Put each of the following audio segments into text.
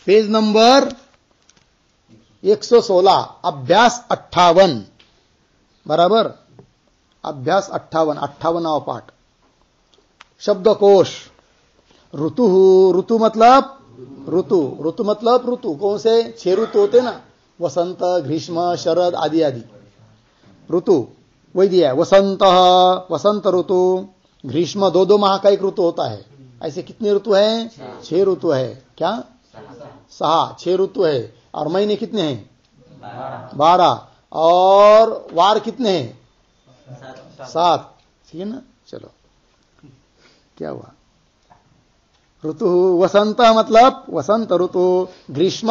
Page number 116, अभ्यास 58, बराबर। अभ्यास 58, 58वां पाठ। शब्दकोश। ऋतु, ऋतु मतलब ऋतु कौन से? 6 ऋतु होते ना, वसंत, ग्रीष्म, शरद आदि आदि। ऋतु वही दिया है, वसंत ऋतु। ग्रीष्म 2 माह का एक ऋतु होता है। ऐसे कितने ऋतु है? 6 ऋतु है। क्या? 6 ऋतु है। और महीने कितने हैं? 12। और वार कितने हैं? 7। ठीक है ना। चलो, क्या हुआ? ऋतु वसंत मतलब वसंत ऋतु। ग्रीष्म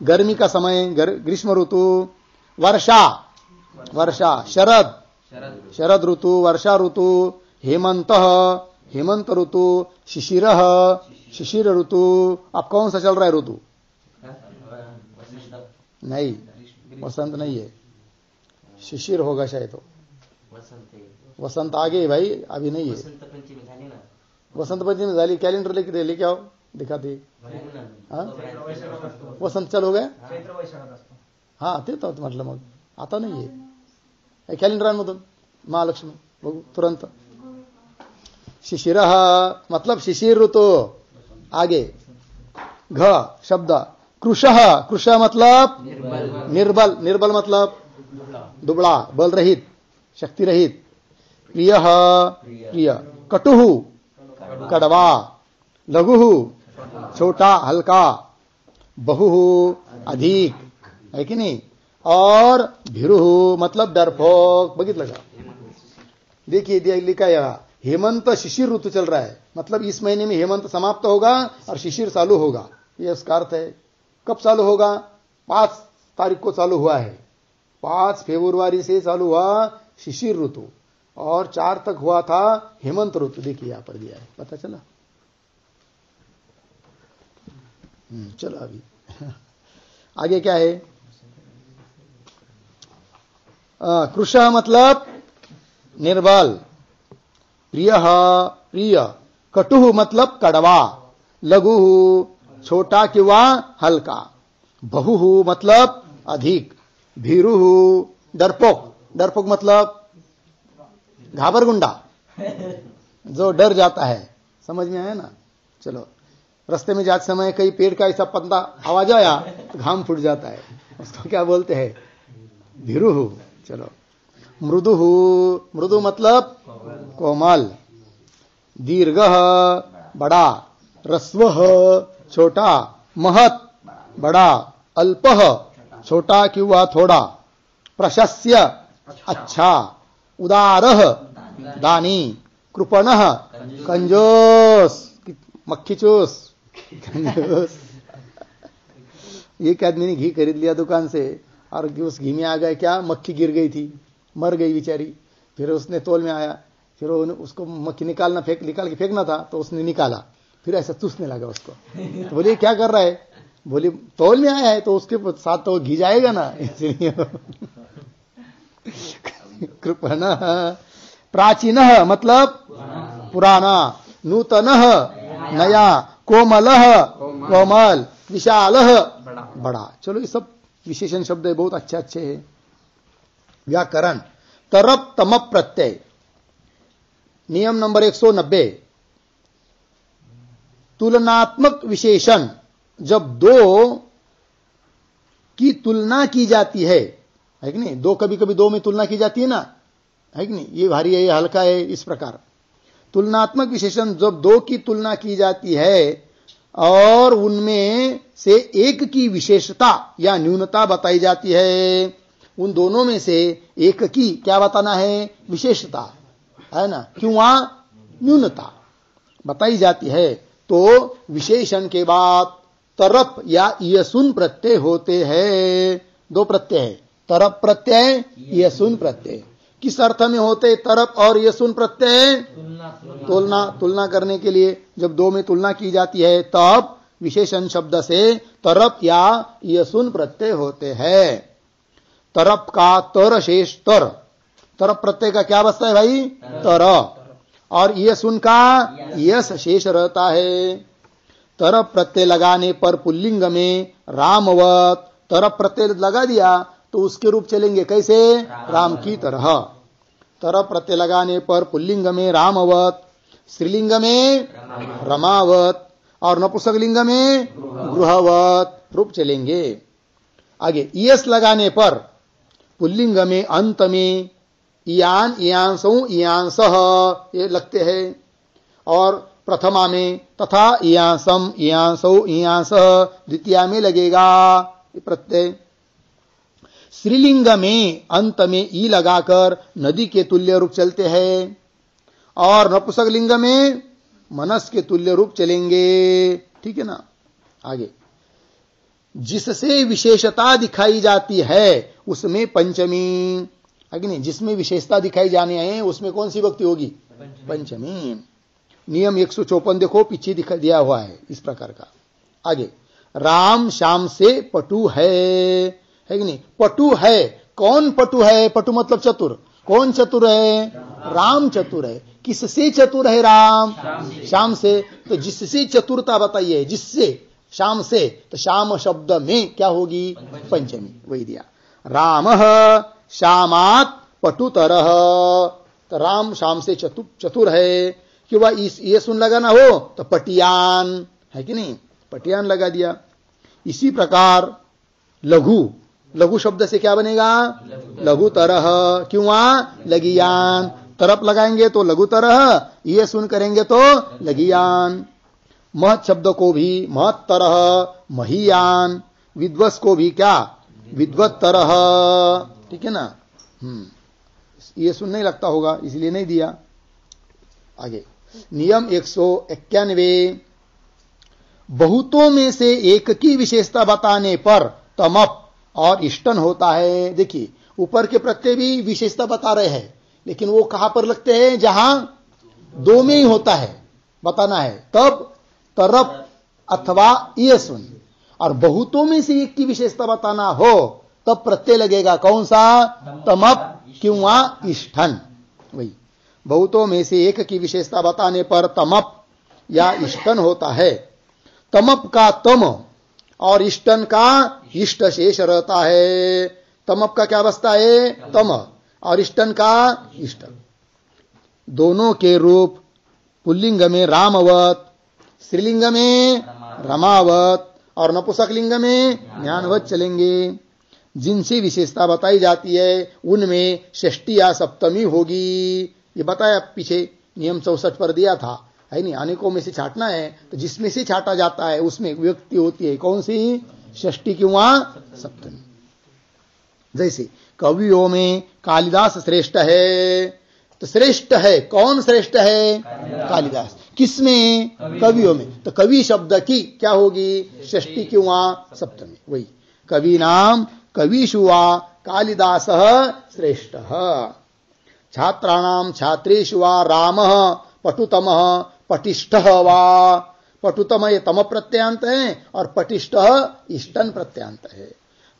गर्मी का समय, ग्रीष्म ऋतु। वर्षा शरद ऋतु, वर्षा ऋतु। हेमंत ऋतु। शिशिर ऋतु। अब कौन सा चल रहा है ऋतु? नहीं, वसंत नहीं है, शिशिर होगा शायद। तो वसंत आगे भाई, अभी नहीं है। वसंत पंचमी झाली, कैलेंडर लेके आओ, दिखाते। वसंत चालू हो गया। हा ते तर म्हटलं, मग आता नाही आहे कॅलेंडरांमधून महालक्ष्मी बघू तुरंत। शिशिर मतलब शिशिर ऋतु। आगे घ शब्द कृश मतलब निर्बल मतलब दुबला, बल रहित, शक्ति रहित। प्रिय कटुहु कड़वा। लघु छोटा हल्का। बहु अधिक, है कि नहीं। और भिरुहु मतलब डरपोक। बघितलं का? देखिए लिखा है हेमंत शिशिर ऋतु चल रहा है, मतलब इस महीने में हेमंत समाप्त होगा और शिशिर चालू होगा, ये उसका अर्थ है। कब चालू होगा? 5 तारीख को चालू हुआ है। 5 फरवरी से चालू हुआ शिशिर ऋतु और 4 तक हुआ था हेमंत ऋतु। देखिए यहां पर दिया है, पता चला? चलो अभी आगे क्या है? कृश मतलब निर्बल। प्रिय कटुह मतलब कड़वा। लघु छोटा किंवा हल्का। बहु मतलब अधिक। भीरुहु डरपोक मतलब घाबरगुंडा, जो डर जाता है। समझ में आया ना? चलो, रास्ते में जाते समय कई पेड़ का ऐसा पत्ता आवाज आया तो घाम फूट जाता है, उसको क्या बोलते हैं? भीरुहु। चलो, मृदु मतलब कोमल। दीर्घ बड़ा। रस्व छोटा। महत बड़ा। अल्प छोटा किंवा थोड़ा। प्रशस्य अच्छा। उदार दानी। कृपण कंजोस मक्खीचूस। एक आदमी ने घी खरीद लिया दुकान से और उस घी में आ गया क्या? मक्खी गिर गई थी, मर गई बेचारी। फिर उसने तौल में आया, फिर उसको मक्खी निकाल के फेंकना था, तो उसने निकाला, फिर ऐसा चूसने लगा उसको। तो बोले क्या कर रहा है? बोले तौल में आया है तो उसके साथ तो घी जाएगा ना, इसलिए। कृपण। प्राचीन मतलब पुराना। नूतन नया। कोमल। विशाल बड़ा। चलो, ये सब विशेषण शब्द है, बहुत अच्छे हैं। व्याकरण। तरप तमप प्रत्यय। नियम नंबर 190। तुलनात्मक विशेषण जब 2 की तुलना की जाती है कि नहीं? 2 कभी 2 में तुलना की जाती है ना, है कि नहीं? ये भारी है, ये हल्का है, इस प्रकार तुलनात्मक विशेषण जब 2 की तुलना की जाती है और उनमें से एक की विशेषता या न्यूनता बताई जाती है, उन दोनों में से एक की क्या बताना है? विशेषता, है ना, क्यों? न्यूनता बताई जाती है, तो विशेषण के बाद तरप या यसुन प्रत्यय होते हैं। 2 प्रत्यय है, तरप प्रत्यय, यसुन प्रत्यय। किस अर्थ में होते तरप और यसुन प्रत्यय? तुलना करने के लिए। जब 2 में तुलना की जाती है तब विशेषण शब्द से तरप या यसुन प्रत्यय होते हैं। तरप का तर शेष तर, तरप प्रत्यय का क्या बचता है भाई? तर। और यसुन का यस शेष रहता है। तरप प्रत्यय लगाने पर पुल्लिंग में रामवत, तरप प्रत्यय लगा दिया तो उसके रूप चलेंगे कैसे? राम की तरह। तरप प्रत्यय लगाने पर पुल्लिंग में रामवत, स्त्रीलिंग में रमावत और नपुंसकलिंग में गृहवत रूप चलेंगे। आगे ईयस लगाने पर पुल्लिंग में अंत में इयान इयांसौ इयांसः ये लगते हैं, और प्रथमा में तथा इयांसम इयांसौ इयांसः द्वितीया में लगेगा प्रत्यय। स्त्रीलिंग में अंत में ई लगाकर नदी के तुल्य रूप चलते हैं, और नपुंसकलिंग में मनस के तुल्य रूप चलेंगे। ठीक है ना। आगे जिससे विशेषता दिखाई जाती है उसमें पंचमी, आगे नहीं, जिसमें विशेषता दिखाई जाने है उसमें कौन सी विभक्ति होगी? पंचमी। नियम 154 देखो, पीछे दिखा दिया हुआ है इस प्रकार का। आगे राम श्याम से पटु है कि नहीं? पटु है, कौन पटु है? पटु मतलब चतुर। कौन चतुर है? राम चतुर है। किससे चतुर है राम? श्याम से। तो जिससे चतुरता बताइए, जिससे, श्याम से, तो श्याम शब्द में क्या होगी? पंचमी, वही दिया। राम श्यामात पटुतरः, तो राम श्याम से चतुर है। कि वह ये सुन लगाना हो तो पटियान है कि नहीं? पटियान लगा दिया। इसी प्रकार लघु, लघु शब्द से क्या बनेगा? लघु तरह। क्यों? लगियान, तरफ लगाएंगे तो लघु तरह, ये सुन करेंगे तो लगियान। महत शब्द को भी महत तरह, महियान। विद्वस को भी क्या? विद्वत तरह। ठीक है ना। ये सुन नहीं लगता होगा इसलिए नहीं दिया। आगे नियम 191, बहुतों में से एक की विशेषता बताने पर तमप और इष्टन होता है। देखिए ऊपर के प्रत्यय भी विशेषता बता रहे हैं, लेकिन वो कहां पर लगते हैं? जहां दो में ही होता है बताना है, तब तरप अथवा ये सुन। और बहुतों में से एक की विशेषता बताना हो तब प्रत्यय लगेगा कौन सा? तमप क्यों इष्टन। वही बहुतों में से एक की विशेषता बताने पर तमप या इष्टन होता है। तमप का तम और इष्टन का इष्ट शेष रहता है। तमप का क्या बसता है? तम, और इष्टन का इष्ट। दोनों के रूप पुल्लिंग में रामवत, स्त्रीलिंग में रमावत और नपुंसकलिंग में ज्ञानवत चलेंगे। जिनसे विशेषता बताई जाती है उनमें षष्ठी या सप्तमी होगी। ये बताया पीछे नियम 64 पर दिया था, है नहीं? अनेकों में से छाटना है तो जिसमें से छाटा जाता है उसमें विभक्ति होती है कौन सी? षष्ठी क्यों सप्तमी। जैसे कवियों में कालिदास श्रेष्ठ है, तो श्रेष्ठ है कौन? श्रेष्ठ है कालिदास। किसमें? कवियों में। तो कवि शब्द की क्या होगी? षष्ठी क्यों सप्तमी। वही कवि नाम कविषु वा कालिदास श्रेष्ठ। छात्राणाम छात्रेषु वा राम पटुतम पटिष्ठ वा। पटुतम ये तम प्रत्यांत है और पटिष्ठ इष्टन प्रत्यांत है।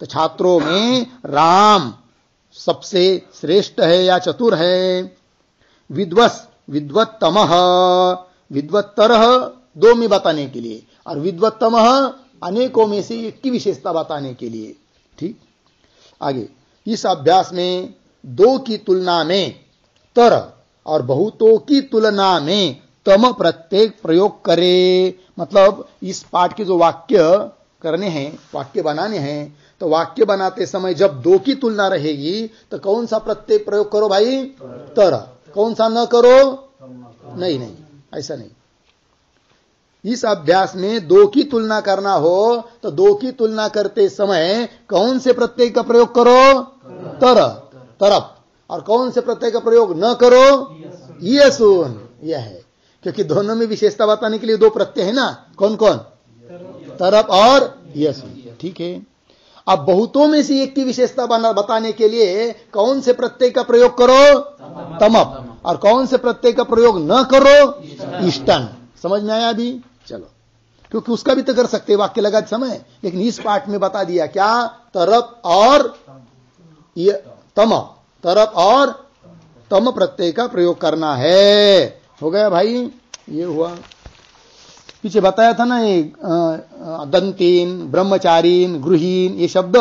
तो छात्रों में राम सबसे श्रेष्ठ है या चतुर है। विद्वस विद्वत्तम, विद्वत्तर दो में बताने के लिए, और विद्वत्तम अनेकों में से एक की विशेषता बताने के लिए। ठीक। आगे इस अभ्यास में दो की तुलना में तर और बहुतों की तुलना में तम प्रत्यय प्रयोग करे। मतलब इस पाठ के जो वाक्य करने हैं, वाक्य बनाने हैं, तो वाक्य बनाते समय जब दो की तुलना रहेगी तो कौन सा प्रत्यय प्रयोग करो भाई? तर। कौन सा न करो? नहीं नहीं, ऐसा नहीं। इस अभ्यास में दो की तुलना करना हो तो दो की तुलना करते समय कौन से प्रत्यय का प्रयोग करो? तर, तरफ। और कौन से प्रत्यय का प्रयोग न करो? ये सुन। यह है क्योंकि दोनों में विशेषता बताने के लिए दो प्रत्यय है ना। कौन कौन? तरफ और ये सुन। ठीक है। अब बहुतों में से एक की विशेषता बताने के लिए कौन से प्रत्यय का प्रयोग करो? तमप। और कौन से प्रत्यय का प्रयोग न करो? इष्टन। समझ में आया अभी? चलो, क्योंकि उसका भी तो कर सकते वाक्य लगाते समय, लेकिन इस पाठ में बता दिया क्या? तरफ और ये तम, तरफ और तम प्रत्यय का प्रयोग करना है। हो गया भाई? ये हुआ। पीछे बताया था ना ये दंतीन, ब्रह्मचारीन, गृहीन, ये शब्द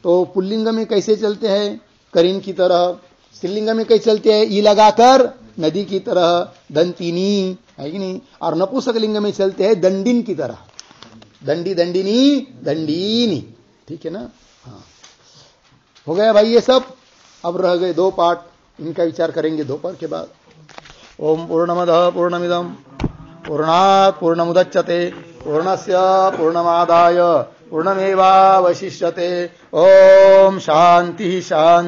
तो पुल्लिंग में कैसे चलते हैं? करीन की तरह। स्त्रीलिंग में कैसे चलते हैं? ई लगाकर नदी की तरह, दंतिनी, है कि नहीं? और नपुंसक लिंग में चलते हैं दंडिन की तरह, दंडी, दंडिनी, दंडीनी। ठीक है ना? हाँ, हो गया भाई ये सब। अब रह गए 2 पाठ, इनका विचार करेंगे दोपहर के बाद। ओम पूर्णमदः पूर्णमिदं पूर्णात् पूर्णमुदच्यते पूर्णस्य पूर्णमादाय पूर्णमेवावशिष्यते। ओम शांति शांति।